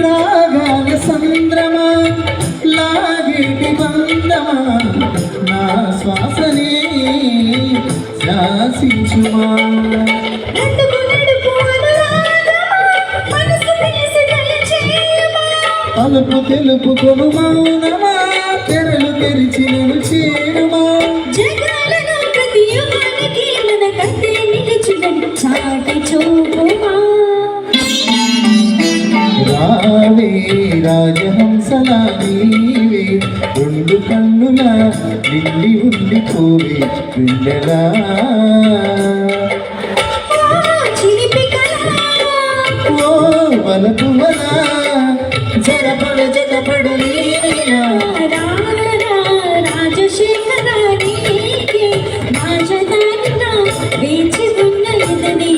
రాగాల సంద్రమా లాగేటి బంధమా నా శ్వాసనే శాసించుమా అలుపు తెలుపు కొను మౌనమా తెరలు తెరిచి నన్ను చేరుమా రావే రాజహంసలా నీవే రెండు కన్నుల నిండి ఉండిపోవే పిల్లలా ఓ వలపు వలా జరపడు జతపడు వేచి ఉన్న ఇదని